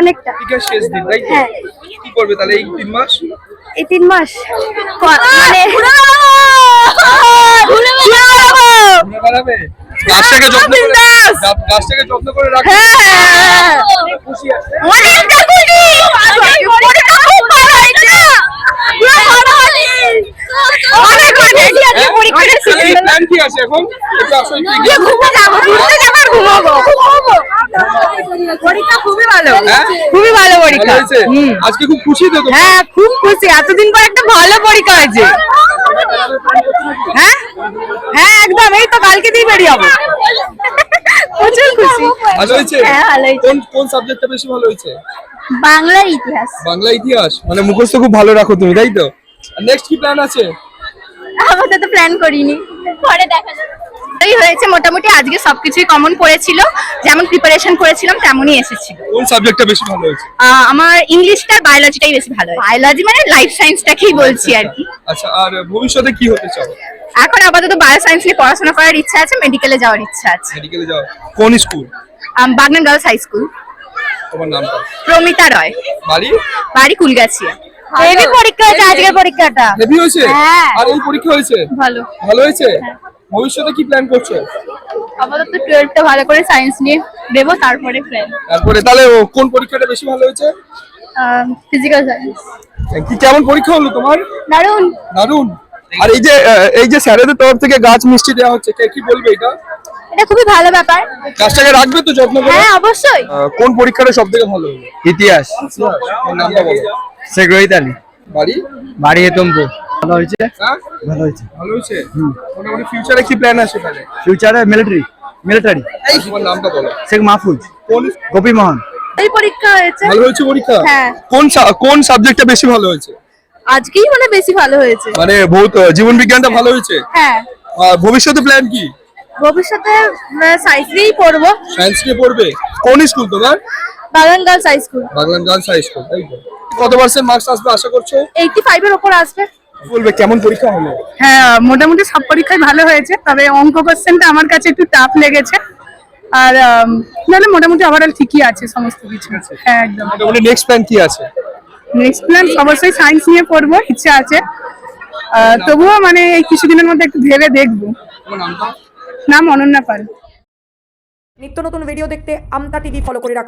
অনেকটা। পরীক্ষার শেষ দিন তাই তো? হ্যাঁ। কি করবে তাহলে এই 3 মাস? এই 3 মাস মানে ঘুরে বেড়াবে? গাছটাকে যত্ন করে গাছটাকে যত্ন করে রাখবে। হ্যাঁ খুশি আছে? অনেকটা খুশি। পরীক্ষা খুব ভালো হয়েছে না? পুরো ভালো হয়েছে। অনেক রেডি আছে পরীক্ষার তাহলে প্ল্যান কি আছে এখন? একটু আসো একটু এগিয়ে আসো। ঘুমো যাবো, ঘুরতে যাবো আর ঘুমাবো। পরীক্ষা খুবই ভালো। হ্যাঁ? খুবই ভালো ভালো পরীক্ষা। হয়েছে? আজকে খুব খুশি তো তোমরা? হ্যাঁ খুব খুশি, এতদিন পর একটা ভালো পরীক্ষা হয়েছে। হ্যাঁ হ্যাঁ একদম, এই তো কালকে দিয়ে বেরিয়ে যাবো। প্রচুর খুশি। ভালো হয়েছে? হ্যাঁ ভালো হয়েছে। কোন সাবজেক্টটা বেশি ভালো হয়েছে? বাংলার ইতিহাস। বাংলা ইতিহাস, মানে মুখস্থ খুব ভালো রাখো তুমি তাই তো? নেক্সট কি প্ল্যান আছে? আপাতত প্ল্যান করিনি, পরে দেখা যাবে। এই হয়েছে মোটামুটি, আজকে সবকিছুই কমন পড়েছিল, যেমন প্রিপারেশন করেছিলাম তেমনই এসেছিল। কোন সাবজেক্টটা বেশি ভালো হয়েছে? আমার ইংলিশটা আর বায়োলজিটাই বেশি ভালো হয়। বায়োলজি মানে লাইফ সায়েন্সটাকেই বলছি আর কি। আচ্ছা, আর ভবিষ্যতে কি হতে চাও? এখন আপাতত বায়ো সায়েন্স নিয়ে পড়াশোনা করার ইচ্ছা আছে, মেডিকেলে যাওয়ার ইচ্ছা আছে। মেডিকেলে যাও? কোন school? Bagnan girls high school. তোমার নামটা? প্রমিতা রয়। বাড়ি? বাড়ি কুলগাছিয়া। হেভি পরীক্ষা হয়েছে আজকের পরীক্ষাটা। হেভি হয়েছে? হ্যাঁ। আর এই পরীক্ষা হয়েছে? ভালো। ভালো হয়েছে? ভবিষ্যতে কি প্ল্যান করছো? আপাতত 12টা ভালো করে সায়েন্স নিয়ে দেবো, তারপরে প্ল্যান। তারপরে তাহলে কোন পরীক্ষাটা বেশি ভালো হয়েছে? Physical science. কি কেমন পরীক্ষা হলো তোমার? দারুণ। দারুণ। আর এই যে স্যারেদের তরফ থেকে গাছ মিষ্টি দেওয়া হচ্ছে, কে কি বলবে এটা? এটা খুবই ভালো ব্যাপার। গাছটাকে রাখবে তো যত্ন করে? হ্যাঁ অবশ্যই। কোন পরীক্ষাটা সব থেকে ভালো হলো? ইতিহাস। ওর নামটা বলো। শেখ রোহিত আলী। বাড়ি? বাড়ি হেতমপুর। ভালো হয়েছে। হ্যাঁ? ভালো হয়েছে। ভালো হয়েছে? মোটামুটি ফিউচারে কি প্ল্যান আছে তাহলে? ফিউচারে মিলিটারি। তোমার নামটা বলো। শেখ মাহফুজ। কোন গোপী মোহন। এই পরীক্ষা হয়েছে। ভালো হয়েছে পরীক্ষা? হ্যাঁ। কোন সাবজেক্টটা বেশি ভালো হয়েছে? আজকেই মানে বেশি ভালো হয়েছে। মানে জীবন বিজ্ঞানটা ভালো হয়েছে? হ্যাঁ। আর ভবিষ্যতে প্ল্যান কি? ভবিষ্যতে সায়েন্স নিয়েই পড়বো। সায়েন্স নিয়ে পড়বে? কোন স্কুল তোমার? বাগান girls high school. Baglan girls high school তাই তো? কত পার্সেন্ট মার্কস আসবে আশা করছো? 85 এর উপর আসবে। বলবে কেমন পরীক্ষা হলো? হ্যাঁ মোটামুটি সব পরীক্ষায় ভালো হয়েছে, তবে অঙ্ক কোশ্চেনটা আমার কাছে একটু টাফ লেগেছে। আর নাহলে মোটামুটি ওভারঅল ঠিকই আছে সমস্ত কিছু। হ্যাঁ একদম। মোটামুটি নেক্সট প্ল্যান কি আছে? নেক্সট প্ল্যান অবশ্যই সায়েন্স নিয়ে পড়বো, ইচ্ছা আছে। তবুও মানে এই কিছুদিনের মধ্যে একটু ভেবে দেখবো। তোমার নামটা? নাম অনন্যা পাল। নিত্য নতুন ভিডিও দেখতে আমতা টিভি ফলো করে রাখুন।